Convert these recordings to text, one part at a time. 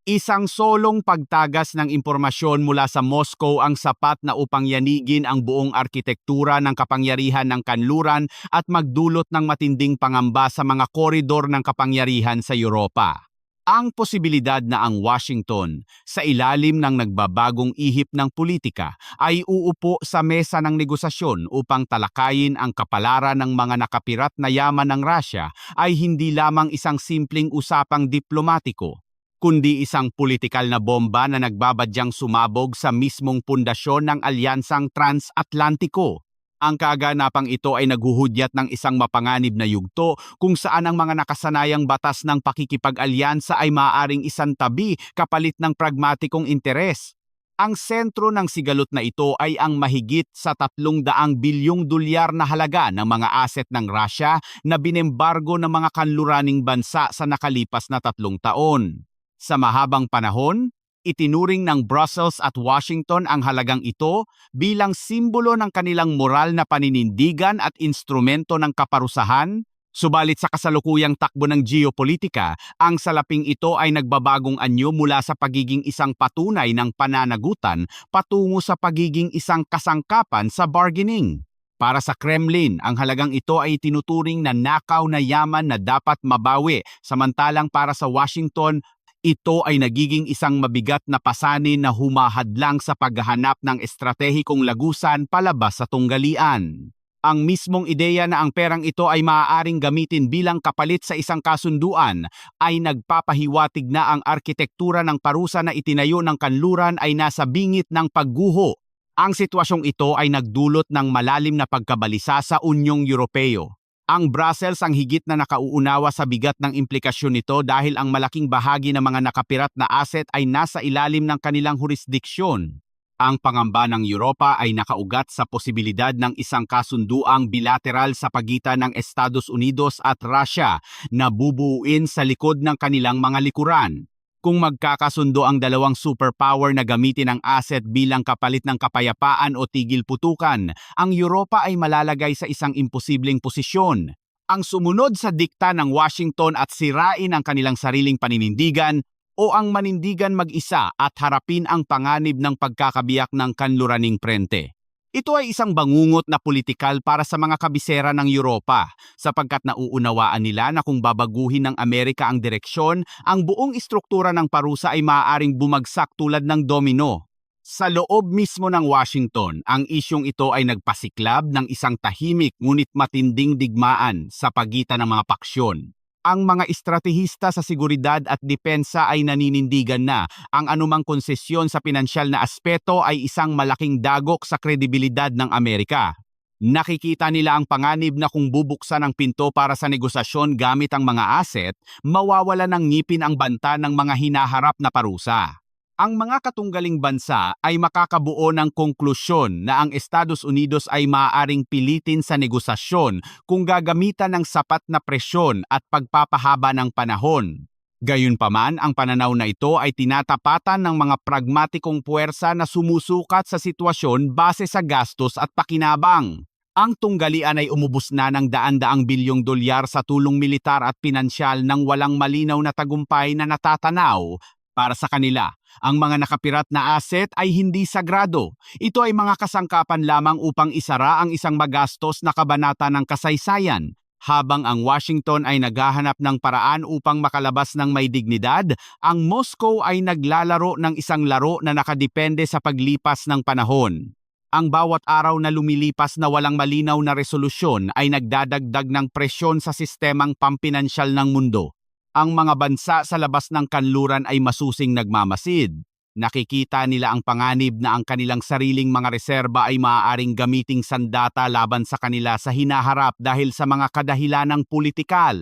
Isang solong pagtagas ng impormasyon mula sa Moscow ang sapat na upang yanigin ang buong arkitektura ng kapangyarihan ng kanluran at magdulot ng matinding pangamba sa mga koridor ng kapangyarihan sa Europa. Ang posibilidad na ang Washington, sa ilalim ng nagbabagong ihip ng politika, ay uupo sa mesa ng negosasyon upang talakayin ang kapalaran ng mga nakapirat na yaman ng Russia ay hindi lamang isang simpleng usapang diplomatiko, kundi isang politikal na bomba na nagbabadyang sumabog sa mismong pundasyon ng Alyansang Transatlantiko. Ang kaganapang ito ay naghuhudyat ng isang mapanganib na yugto kung saan ang mga nakasanayang batas ng pakikipag-alyansa ay maaaring isantabi kapalit ng pragmatikong interes. Ang sentro ng sigalot na ito ay ang mahigit sa 300 bilyong dolyar na halaga ng mga aset ng Russia na binembargo ng mga kanluraning bansa sa nakalipas na 3 taon. Sa mahabang panahon, itinuring ng Brussels at Washington ang halagang ito bilang simbolo ng kanilang moral na paninindigan at instrumento ng kaparusahan. Subalit sa kasalukuyang takbo ng geopolitika, ang salaping ito ay nagbabagong anyo mula sa pagiging isang patunay ng pananagutan patungo sa pagiging isang kasangkapan sa bargaining. Para sa Kremlin, ang halagang ito ay tinuturing na nakaw na yaman na dapat mabawi, samantalang para sa Washington, ito ay nagiging isang mabigat na pasanin na humahadlang sa paghahanap ng estratehikong lagusan palabas sa tunggalian. Ang mismong ideya na ang perang ito ay maaaring gamitin bilang kapalit sa isang kasunduan ay nagpapahiwatig na ang arkitektura ng parusa na itinayo ng kanluran ay nasa bingit ng pagguho. Ang sitwasyong ito ay nagdulot ng malalim na pagkabalisa sa Unyong Europeo. Ang Brussels ang higit na nakauunawa sa bigat ng implikasyon nito dahil ang malaking bahagi ng mga nakapirat na asset ay nasa ilalim ng kanilang jurisdiksyon. Ang pangamba ng Europa ay nakaugat sa posibilidad ng isang kasunduang bilateral sa pagitan ng Estados Unidos at Russia na bubuuin sa likod ng kanilang mga likuran. Kung magkakasundo ang dalawang superpower na gamitin ang asset bilang kapalit ng kapayapaan o tigil putukan, ang Europa ay malalagay sa isang imposibleng posisyon. Ang sumunod sa dikta ng Washington at sirain ang kanilang sariling paninindigan o ang manindigan mag-isa at harapin ang panganib ng pagkakabiyak ng kanluraning prente. Ito ay isang bangungot na politikal para sa mga kabisera ng Europa, sapagkat nauunawaan nila na kung babaguhin ng Amerika ang direksyon, ang buong istruktura ng parusa ay maaaring bumagsak tulad ng domino. Sa loob mismo ng Washington, ang isyong ito ay nagpasiklab ng isang tahimik ngunit matinding digmaan sa pagitan ng mga paksyon. Ang mga estratehista sa seguridad at depensa ay naninindigan na ang anumang konsesyon sa pinansyal na aspeto ay isang malaking dagok sa kredibilidad ng Amerika. Nakikita nila ang panganib na kung bubuksan ang pinto para sa negosasyon gamit ang mga asset, mawawala ng ngipin ang banta ng mga hinaharap na parusa. Ang mga katunggaling bansa ay makakabuo ng konklusyon na ang Estados Unidos ay maaaring pilitin sa negosasyon kung gagamitan ng sapat na presyon at pagpapahaba ng panahon. Gayunpaman, ang pananaw na ito ay tinatapatan ng mga pragmatikong puwersa na sumusukat sa sitwasyon base sa gastos at pakinabang. Ang tunggalian ay umubos na ng daan-daang bilyong dolyar sa tulong militar at pinansyal nang walang malinaw na tagumpay na natatanaw. Para sa kanila, ang mga nakapirat na asset ay hindi sagrado. Ito ay mga kasangkapan lamang upang isara ang isang magastos na kabanata ng kasaysayan. Habang ang Washington ay naghahanap ng paraan upang makalabas ng may dignidad, ang Moscow ay naglalaro ng isang laro na nakadepende sa paglipas ng panahon. Ang bawat araw na lumilipas na walang malinaw na resolusyon ay nagdadagdag ng presyon sa sistemang pampinansyal ng mundo. Ang mga bansa sa labas ng kanluran ay masusing nagmamasid. Nakikita nila ang panganib na ang kanilang sariling mga reserba ay maaaring gamiting sandata laban sa kanila sa hinaharap dahil sa mga kadahilanang politikal.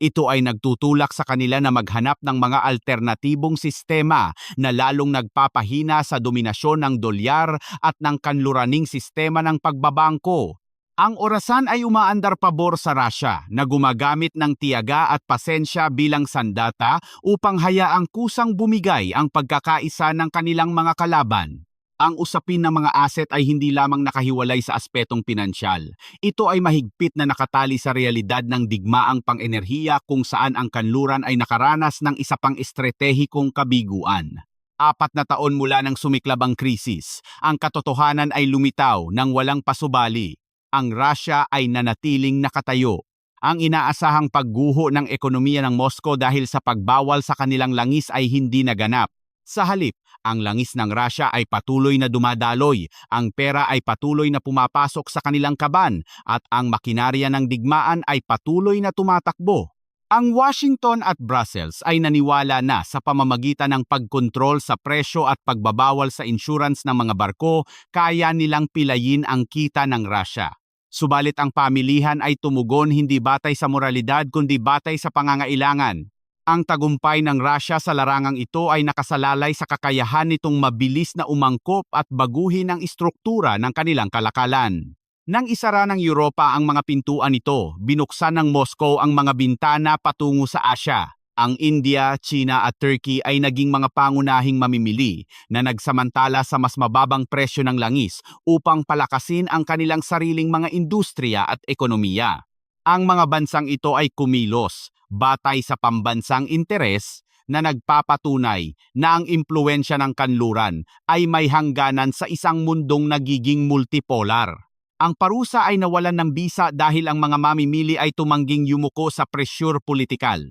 Ito ay nagtutulak sa kanila na maghanap ng mga alternatibong sistema na lalong nagpapahina sa dominasyon ng dolyar at ng kanluraning sistema ng pagbabangko. Ang orasan ay umaandar pabor sa Russia na gumagamit ng tiyaga at pasensya bilang sandata upang hayaang kusang bumigay ang pagkakaisa ng kanilang mga kalaban. Ang usapin ng mga asset ay hindi lamang nakahiwalay sa aspetong pinansyal. Ito ay mahigpit na nakatali sa realidad ng digmaang pang-enerhiya kung saan ang kanluran ay nakaranas ng isa pang estratehikong kabiguan. 4 na taon mula nang sumiklab ang krisis, ang katotohanan ay lumitaw ng walang pasubali. Ang Russia ay nanatiling nakatayo. Ang inaasahang pagguho ng ekonomiya ng Moscow dahil sa pagbawal sa kanilang langis ay hindi naganap. Sa halip, ang langis ng Russia ay patuloy na dumadaloy, ang pera ay patuloy na pumapasok sa kanilang kaban, at ang makinarya ng digmaan ay patuloy na tumatakbo. Ang Washington at Brussels ay naniwala na sa pamamagitan ng pagkontrol sa presyo at pagbabawal sa insurance ng mga barko, kaya nilang pilayin ang kita ng Russia. Subalit ang pamilihan ay tumugon hindi batay sa moralidad kundi batay sa pangangailangan. Ang tagumpay ng Russia sa larangang ito ay nakasalalay sa kakayahan nitong mabilis na umangkop at baguhin ang istruktura ng kanilang kalakalan. Nang isara ng Europa ang mga pintuan nito, binuksan ng Moscow ang mga bintana patungo sa Asia. Ang India, China at Turkey ay naging mga pangunahing mamimili na nagsamantala sa mas mababang presyo ng langis upang palakasin ang kanilang sariling mga industriya at ekonomiya. Ang mga bansang ito ay kumilos batay sa pambansang interes na nagpapatunay na ang impluwensya ng kanluran ay may hangganan sa isang mundong nagiging multipolar. Ang parusa ay nawalan ng bisa dahil ang mga mamimili ay tumangging yumuko sa presyur politikal.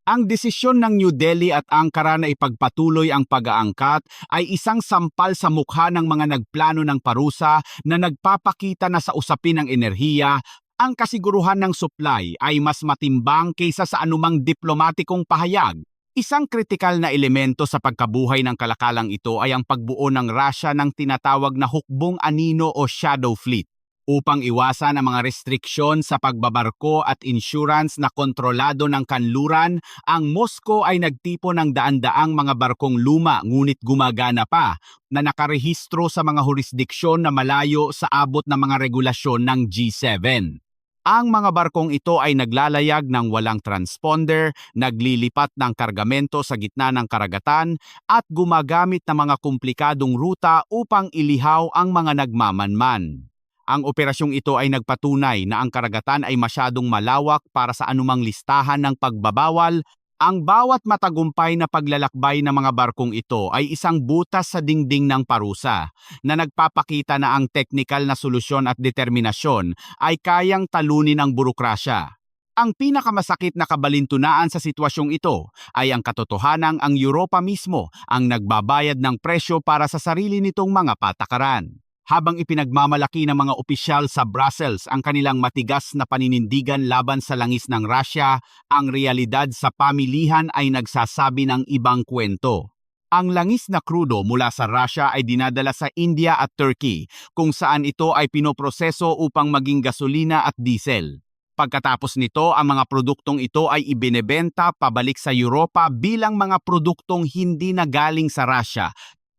Ang desisyon ng New Delhi at Ankara na ipagpatuloy ang pag-aangkat ay isang sampal sa mukha ng mga nagplano ng parusa na nagpapakita na sa usapin ng enerhiya, ang kasiguruhan ng supply ay mas matimbang kaysa sa anumang diplomatikong pahayag. Isang kritikal na elemento sa pagkabuhay ng kalakalang ito ay ang pagbuo ng Russia ng tinatawag na hukbong anino o shadow fleet. Upang iwasan ang mga restriksyon sa pagbabarko at insurance na kontrolado ng kanluran, ang Moscow ay nagtipo ng daan-daang mga barkong luma ngunit gumagana pa na nakarehistro sa mga jurisdiksyon na malayo sa abot ng mga regulasyon ng G7. Ang mga barkong ito ay naglalayag ng walang transponder, naglilipat ng kargamento sa gitna ng karagatan, at gumagamit ng mga komplikadong ruta upang ilihaw ang mga nagmamanman. Ang operasyong ito ay nagpatunay na ang karagatan ay masyadong malawak para sa anumang listahan ng pagbabawal. Ang bawat matagumpay na paglalakbay ng mga barkong ito ay isang butas sa dingding ng parusa na nagpapakita na ang teknikal na solusyon at determinasyon ay kayang talunin ang burokrasya. Ang pinakamasakit na kabalintunaan sa sitwasyong ito ay ang katotohanang ang Europa mismo ang nagbabayad ng presyo para sa sarili nitong mga patakaran. Habang ipinagmamalaki ng mga opisyal sa Brussels ang kanilang matigas na paninindigan laban sa langis ng Russia, ang realidad sa pamilihan ay nagsasabi ng ibang kwento. Ang langis na krudo mula sa Russia ay dinadala sa India at Turkey, kung saan ito ay pinoproseso upang maging gasolina at diesel. Pagkatapos nito, ang mga produktong ito ay ibinebenta pabalik sa Europa bilang mga produktong hindi na galing sa Russia.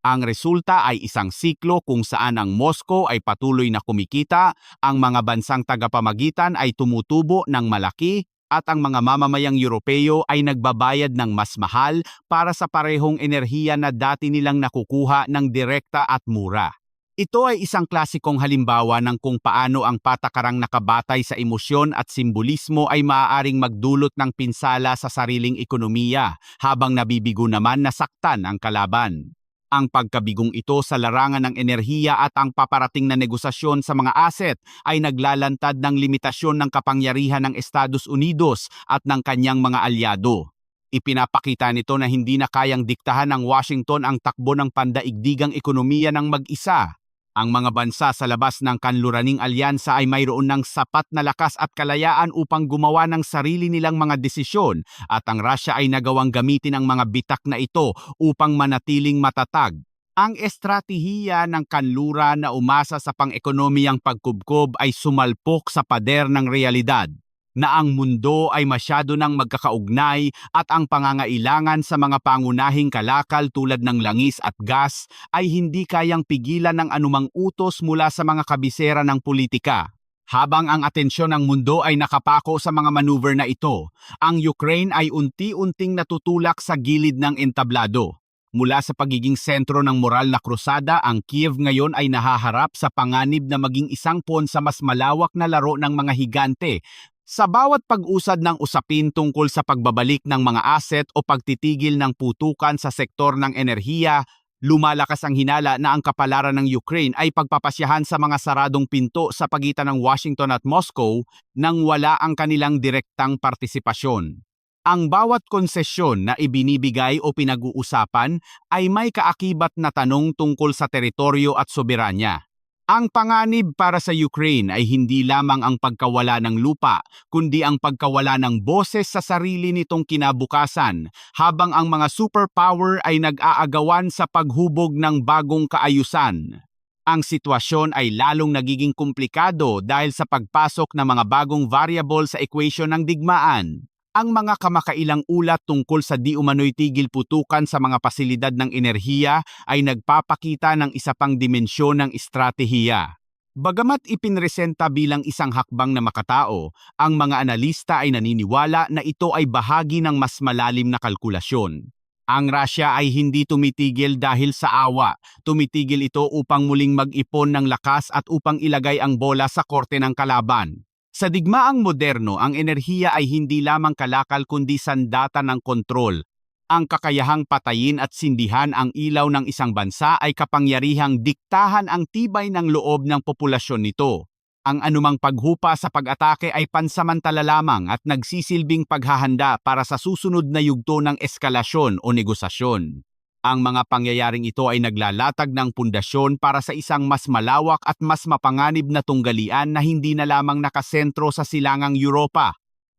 Ang resulta ay isang siklo kung saan ang Moscow ay patuloy na kumikita, ang mga bansang tagapamagitan ay tumutubo ng malaki, at ang mga mamamayang Europeo ay nagbabayad ng mas mahal para sa parehong enerhiya na dati nilang nakukuha ng direkta at mura. Ito ay isang klasikong halimbawa ng kung paano ang patakarang nakabatay sa emosyon at simbolismo ay maaaring magdulot ng pinsala sa sariling ekonomiya, habang nabibigo naman na saktan ang kalaban. Ang pagkabigong ito sa larangan ng enerhiya at ang paparating na negosasyon sa mga asset ay naglalantad ng limitasyon ng kapangyarihan ng Estados Unidos at ng kanyang mga alyado. Ipinapakita nito na hindi na kayang diktahan ng Washington ang takbo ng pandaigdigang ekonomiya ng mag-isa. Ang mga bansa sa labas ng kanluraning alyansa ay mayroon ng sapat na lakas at kalayaan upang gumawa ng sarili nilang mga desisyon, at ang Russia ay nagawang gamitin ang mga bitak na ito upang manatiling matatag. Ang estratehiya ng kanluran na umasa sa pang-ekonomiyang pagkubkob ay sumalpok sa pader ng realidad, na ang mundo ay masyado nang magkakaugnay at ang pangangailangan sa mga pangunahing kalakal tulad ng langis at gas ay hindi kayang pigilan ng anumang utos mula sa mga kabisera ng politika. Habang ang atensyon ng mundo ay nakapako sa mga maneuver na ito, ang Ukraine ay unti-unting natutulak sa gilid ng entablado. Mula sa pagiging sentro ng moral na krusada, ang Kiev ngayon ay nahaharap sa panganib na maging isang pawn sa mas malawak na laro ng mga higante. Sa bawat pag-usad ng usapin tungkol sa pagbabalik ng mga asset o pagtitigil ng putukan sa sektor ng enerhiya, lumalakas ang hinala na ang kapalaran ng Ukraine ay pagpapasyahan sa mga saradong pinto sa pagitan ng Washington at Moscow nang wala ang kanilang direktang partisipasyon. Ang bawat konsesyon na ibinibigay o pinag-uusapan ay may kaakibat na tanong tungkol sa teritoryo at soberanya. Ang panganib para sa Ukraine ay hindi lamang ang pagkawala ng lupa, kundi ang pagkawala ng boses sa sarili nitong kinabukasan, habang ang mga superpower ay nag-aagawan sa paghubog ng bagong kaayusan. Ang sitwasyon ay lalong nagiging komplikado dahil sa pagpasok ng mga bagong variable sa equation ng digmaan. Ang mga kamakailang ulat tungkol sa di umano'y tigil putukan sa mga pasilidad ng enerhiya ay nagpapakita ng isa pang dimensyon ng estratehiya. Bagamat ipinresenta bilang isang hakbang na makatao, ang mga analista ay naniniwala na ito ay bahagi ng mas malalim na kalkulasyon. Ang Russia ay hindi tumitigil dahil sa awa. Tumitigil ito upang muling mag-ipon ng lakas at upang ilagay ang bola sa korte ng kalaban. Sa digmaang moderno, ang enerhiya ay hindi lamang kalakal kundi sandata ng kontrol. Ang kakayahang patayin at sindihan ang ilaw ng isang bansa ay kapangyarihang diktahan ang tibay ng loob ng populasyon nito. Ang anumang paghupa sa pag-atake ay pansamantala lamang at nagsisilbing paghahanda para sa susunod na yugto ng eskalasyon o negosasyon. Ang mga pangyayaring ito ay naglalatag ng pundasyon para sa isang mas malawak at mas mapanganib na tunggalian na hindi na lamang nakasentro sa silangang Europa.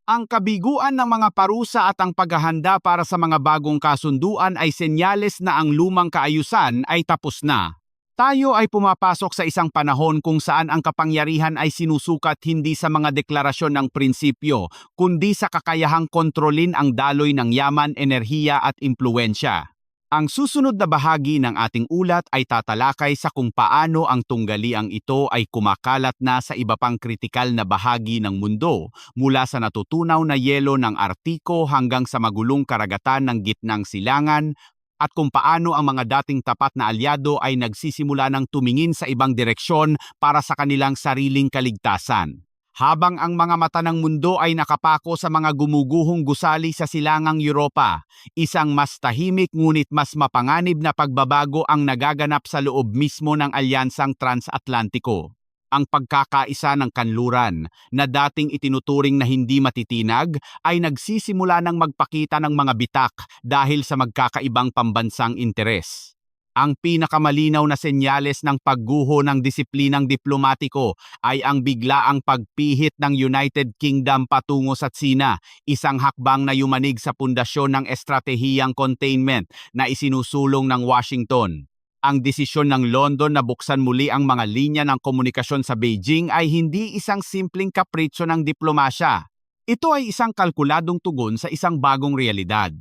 Ang kabiguan ng mga parusa at ang paghahanda para sa mga bagong kasunduan ay senyales na ang lumang kaayusan ay tapos na. Tayo ay pumapasok sa isang panahon kung saan ang kapangyarihan ay sinusukat hindi sa mga deklarasyon ng prinsipyo, kundi sa kakayahang kontrolin ang daloy ng yaman, enerhiya at impluwensya. Ang susunod na bahagi ng ating ulat ay tatalakay sa kung paano ang tunggaliang ito ay kumakalat na sa iba pang kritikal na bahagi ng mundo, mula sa natutunaw na yelo ng Artiko hanggang sa magulong karagatan ng Gitnang Silangan, at kung paano ang mga dating tapat na alyado ay nagsisimula ng tumingin sa ibang direksyon para sa kanilang sariling kaligtasan. Habang ang mga mata ng mundo ay nakapako sa mga gumuguhong gusali sa silangang Europa, isang mas tahimik ngunit mas mapanganib na pagbabago ang nagaganap sa loob mismo ng Alyansang Transatlantiko. Ang pagkakaisa ng kanluran na dating itinuturing na hindi matitinag ay nagsisimula ng magpakita ng mga bitak dahil sa magkakaibang pambansang interes. Ang pinakamalinaw na senyales ng pagguho ng disiplinang diplomatiko ay ang biglaang pagpihit ng United Kingdom patungo sa Tsina, isang hakbang na yumanig sa pundasyon ng estratehiyang containment na isinusulong ng Washington. Ang desisyon ng London na buksan muli ang mga linya ng komunikasyon sa Beijing ay hindi isang simpleng kapritsyo ng diplomasya. Ito ay isang kalkuladong tugon sa isang bagong realidad.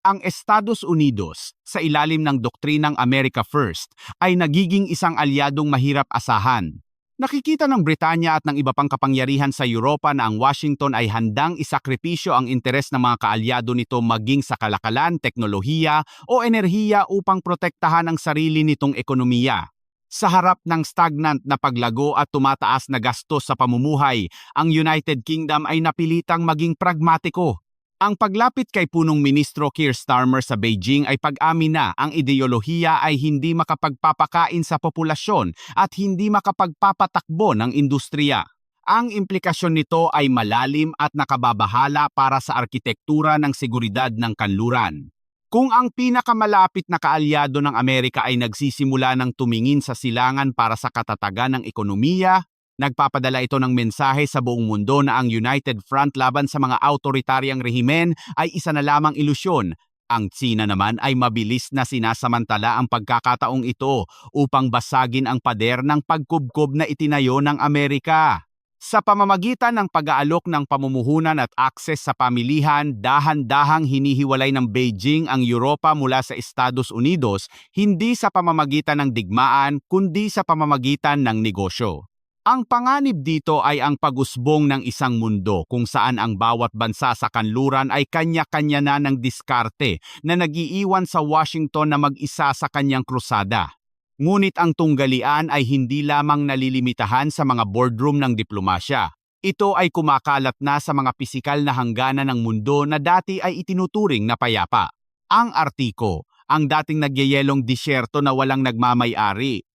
Ang Estados Unidos, sa ilalim ng doktrinang America First, ay nagiging isang alyadong mahirap asahan. Nakikita ng Britanya at ng iba pang kapangyarihan sa Europa na ang Washington ay handang isakripisyo ang interes ng mga kaalyado nito maging sa kalakalan, teknolohiya o enerhiya upang protektahan ang sarili nitong ekonomiya. Sa harap ng stagnant na paglago at tumataas na gastos sa pamumuhay, ang United Kingdom ay napilitang maging pragmatiko. Ang paglapit kay punong ministro Keir Starmer sa Beijing ay pag-amin na ang ideolohiya ay hindi makapagpapakain sa populasyon at hindi makapagpapatakbo ng industriya. Ang implikasyon nito ay malalim at nakababahala para sa arkitektura ng seguridad ng kanluran. Kung ang pinakamalapit na kaalyado ng Amerika ay nagsisimula ng tumingin sa silangan para sa katatagan ng ekonomiya, nagpapadala ito ng mensahe sa buong mundo na ang United Front laban sa mga autoritaryang rehimen ay isa na lamang ilusyon. Ang Tsina naman ay mabilis na sinasamantala ang pagkakataong ito upang basagin ang pader ng pagkubkob na itinayo ng Amerika. Sa pamamagitan ng pag-aalok ng pamumuhunan at akses sa pamilihan, dahan-dahang hinihiwalay ng Beijing ang Europa mula sa Estados Unidos, hindi sa pamamagitan ng digmaan kundi sa pamamagitan ng negosyo. Ang panganib dito ay ang pag-usbong ng isang mundo kung saan ang bawat bansa sa kanluran ay kanya-kanya na ng diskarte na nagiiwan sa Washington na mag-isa sa kanyang krusada. Ngunit ang tunggalian ay hindi lamang nalilimitahan sa mga boardroom ng diplomasya. Ito ay kumakalat na sa mga pisikal na hangganan ng mundo na dati ay itinuturing na payapa. Ang Artiko, ang dating nagyayelong disyerto na walang nagmamay-ari,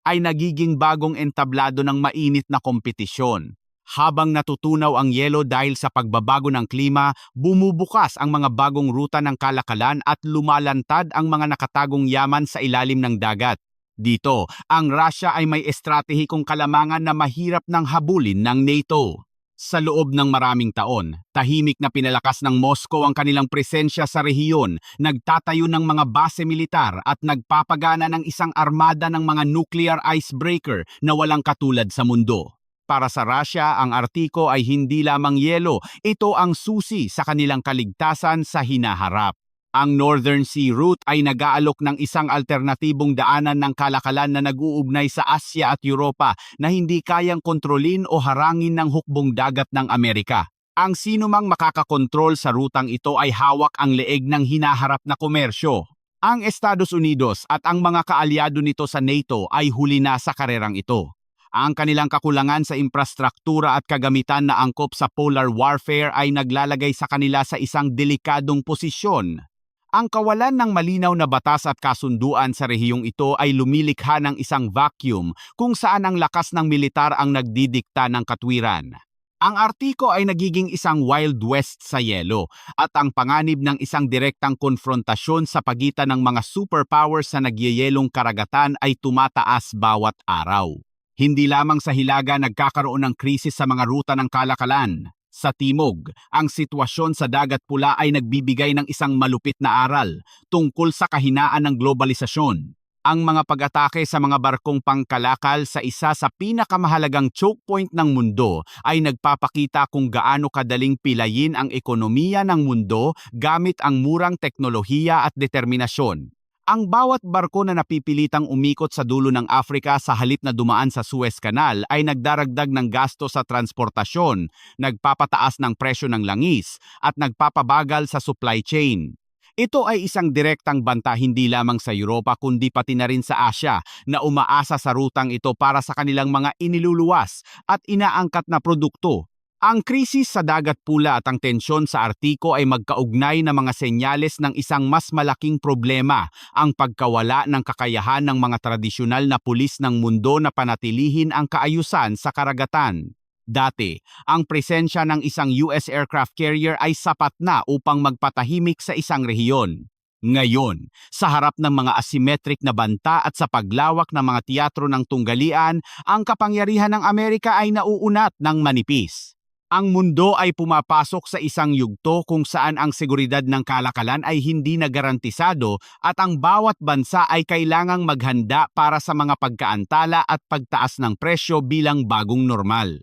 ay nagiging bagong entablado ng mainit na kompetisyon. Habang natutunaw ang yelo dahil sa pagbabago ng klima, bumubukas ang mga bagong ruta ng kalakalan at lumalantad ang mga nakatagong yaman sa ilalim ng dagat. Dito, ang Russia ay may estratehikong kalamangan na mahirap ng habulin ng NATO. Sa loob ng maraming taon, tahimik na pinalakas ng Moscow ang kanilang presensya sa rehiyon, nagtatayo ng mga base militar at nagpapagana ng isang armada ng mga nuclear icebreaker na walang katulad sa mundo. Para sa Russia, ang Artiko ay hindi lamang yelo, ito ang susi sa kanilang kaligtasan sa hinaharap. Ang Northern Sea Route ay nag-aalok ng isang alternatibong daanan ng kalakalan na nag-uugnay sa Asya at Europa na hindi kayang kontrolin o harangin ng hukbong dagat ng Amerika. Ang sinumang makakakontrol sa rutang ito ay hawak ang leeg ng hinaharap na komersyo. Ang Estados Unidos at ang mga kaalyado nito sa NATO ay huli na sa karerang ito. Ang kanilang kakulangan sa infrastruktura at kagamitan na angkop sa polar warfare ay naglalagay sa kanila sa isang delikadong posisyon. Ang kawalan ng malinaw na batas at kasunduan sa rehiyong ito ay lumilikha ng isang vacuum kung saan ang lakas ng militar ang nagdidikta ng katwiran. Ang Artiko ay nagiging isang Wild West sa yelo at ang panganib ng isang direktang konfrontasyon sa pagitan ng mga superpowers sa nagyayelong karagatan ay tumataas bawat araw. Hindi lamang sa hilaga nagkakaroon ng krisis sa mga ruta ng kalakalan. Sa timog, ang sitwasyon sa Dagat Pula ay nagbibigay ng isang malupit na aral tungkol sa kahinaan ng globalisasyon. Ang mga pag-atake sa mga barkong pangkalakal sa isa sa pinakamahalagang choke point ng mundo ay nagpapakita kung gaano kadaling pilayin ang ekonomiya ng mundo gamit ang murang teknolohiya at determinasyon. Ang bawat barko na napipilitang umikot sa dulo ng Afrika sa halip na dumaan sa Suez Canal ay nagdaragdag ng gasto sa transportasyon, nagpapataas ng presyo ng langis, at nagpapabagal sa supply chain. Ito ay isang direktang banta hindi lamang sa Europa kundi pati na rin sa Asya na umaasa sa rutang ito para sa kanilang mga iniluluwas at inaangkat na produkto. Ang krisis sa Dagat Pula at ang tensyon sa Artiko ay magkaugnay na mga senyales ng isang mas malaking problema, ang pagkawala ng kakayahan ng mga tradisyonal na pulis ng mundo na panatilihin ang kaayusan sa karagatan. Dati, ang presensya ng isang US aircraft carrier ay sapat na upang magpatahimik sa isang rehiyon. Ngayon, sa harap ng mga asymmetric na banta at sa paglawak ng mga teatro ng tunggalian, ang kapangyarihan ng Amerika ay nauunat ng manipis. Ang mundo ay pumapasok sa isang yugto kung saan ang seguridad ng kalakalan ay hindi na garantisado at ang bawat bansa ay kailangang maghanda para sa mga pagkaantala at pagtaas ng presyo bilang bagong normal.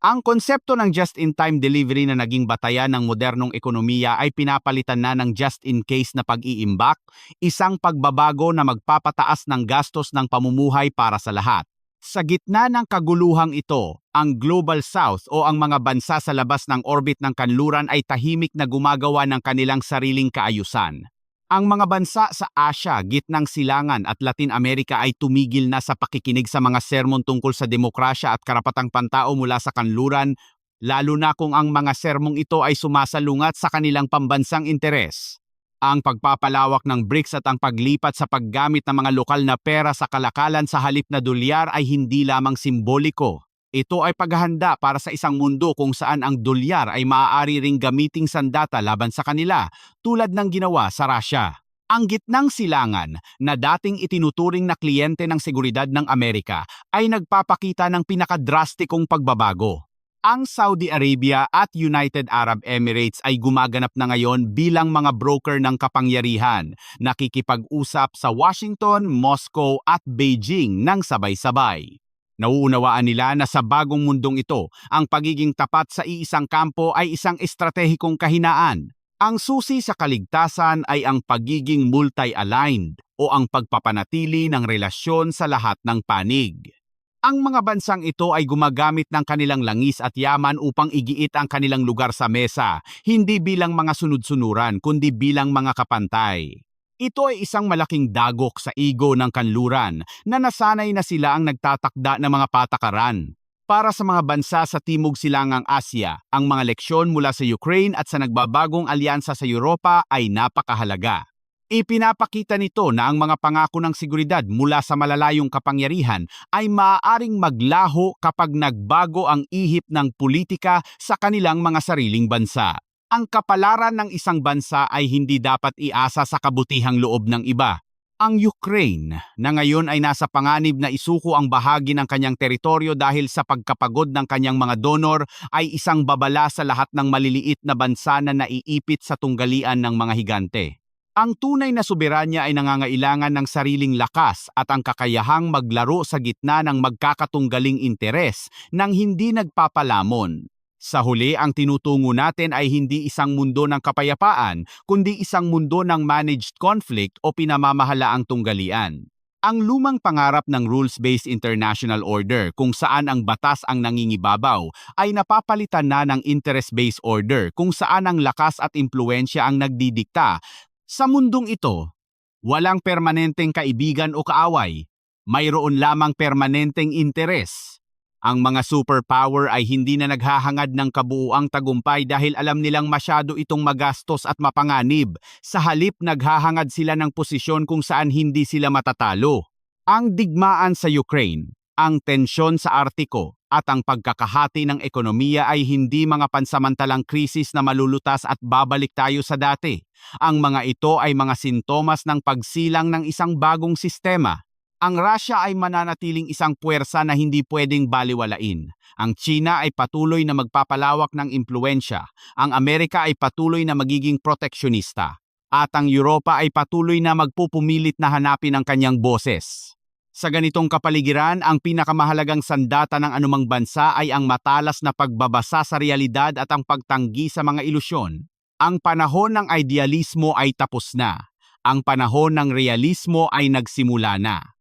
Ang konsepto ng just-in-time delivery na naging batayan ng modernong ekonomiya ay pinapalitan na ng just-in-case na pag-iimbak, isang pagbabago na magpapataas ng gastos ng pamumuhay para sa lahat. Sa gitna ng kaguluhang ito, ang Global South o ang mga bansa sa labas ng orbit ng kanluran ay tahimik na gumagawa ng kanilang sariling kaayusan. Ang mga bansa sa Asya, Gitnang Silangan at Latin America ay tumigil na sa pakikinig sa mga sermon tungkol sa demokrasya at karapatang pantao mula sa kanluran, lalo na kung ang mga sermong ito ay sumasalungat sa kanilang pambansang interes. Ang pagpapalawak ng BRICS at ang paglipat sa paggamit ng mga lokal na pera sa kalakalan sa halip na dolyar ay hindi lamang simboliko. Ito ay paghahanda para sa isang mundo kung saan ang dolyar ay maaari ring gamiting sandata laban sa kanila, tulad ng ginawa sa Russia. Ang Gitnang Silangan, na dating itinuturing na kliyente ng seguridad ng Amerika, ay nagpapakita ng pinakadrastikong pagbabago. Ang Saudi Arabia at United Arab Emirates ay gumaganap na ngayon bilang mga broker ng kapangyarihan, nakikipag-usap sa Washington, Moscow at Beijing ng sabay-sabay. Nauunawaan nila na sa bagong mundong ito, ang pagiging tapat sa iisang kampo ay isang estratehikong kahinaan. Ang susi sa kaligtasan ay ang pagiging multi-aligned o ang pagpapanatili ng relasyon sa lahat ng panig. Ang mga bansang ito ay gumagamit ng kanilang langis at yaman upang igiit ang kanilang lugar sa mesa, hindi bilang mga sunod-sunuran kundi bilang mga kapantay. Ito ay isang malaking dagok sa ego ng kanluran na nasanay na sila ang nagtatakda ng mga patakaran. Para sa mga bansa sa Timog Silangang Asya, ang mga leksyon mula sa Ukraine at sa nagbabagong alyansa sa Europa ay napakahalaga. Ipinapakita nito na ang mga pangako ng seguridad mula sa malalayong kapangyarihan ay maaaring maglaho kapag nagbago ang ihip ng politika sa kanilang mga sariling bansa. Ang kapalaran ng isang bansa ay hindi dapat iasa sa kabutihang loob ng iba. Ang Ukraine, na ngayon ay nasa panganib na isuko ang bahagi ng kanyang teritoryo dahil sa pagkapagod ng kanyang mga donor, ay isang babala sa lahat ng maliliit na bansa na naiipit sa tunggalian ng mga higante. Ang tunay na soberanya ay nangangailangan ng sariling lakas at ang kakayahang maglaro sa gitna ng magkakatunggaling interes nang hindi nagpapalamon. Sa huli, ang tinutungo natin ay hindi isang mundo ng kapayapaan, kundi isang mundo ng managed conflict o pinamamahalaang tunggalian. Ang lumang pangarap ng rules-based international order kung saan ang batas ang nangingibabaw ay napapalitan na ng interest-based order kung saan ang lakas at impluensya ang nagdidikta. Sa mundong ito, walang permanenteng kaibigan o kaaway. Mayroon lamang permanenteng interes. Ang mga superpower ay hindi na naghahangad ng kabuuang tagumpay dahil alam nilang masyado itong magastos at mapanganib. Sa halip, naghahangad sila ng posisyon kung saan hindi sila matatalo. Ang digmaan sa Ukraine, ang tensyon sa Artiko, at ang pagkakahati ng ekonomiya ay hindi mga pansamantalang krisis na malulutas at babalik tayo sa dati. Ang mga ito ay mga sintomas ng pagsilang ng isang bagong sistema. Ang Russia ay mananatiling isang puwersa na hindi pwedeng baliwalain. Ang China ay patuloy na magpapalawak ng impluensya. Ang Amerika ay patuloy na magiging proteksyonista. At ang Europa ay patuloy na magpupumilit na hanapin ang kanyang boses. Sa ganitong kapaligiran, ang pinakamahalagang sandata ng anumang bansa ay ang matalas na pagbabasa sa realidad at ang pagtanggi sa mga ilusyon. Ang panahon ng idealismo ay tapos na. Ang panahon ng realismo ay nagsimula na.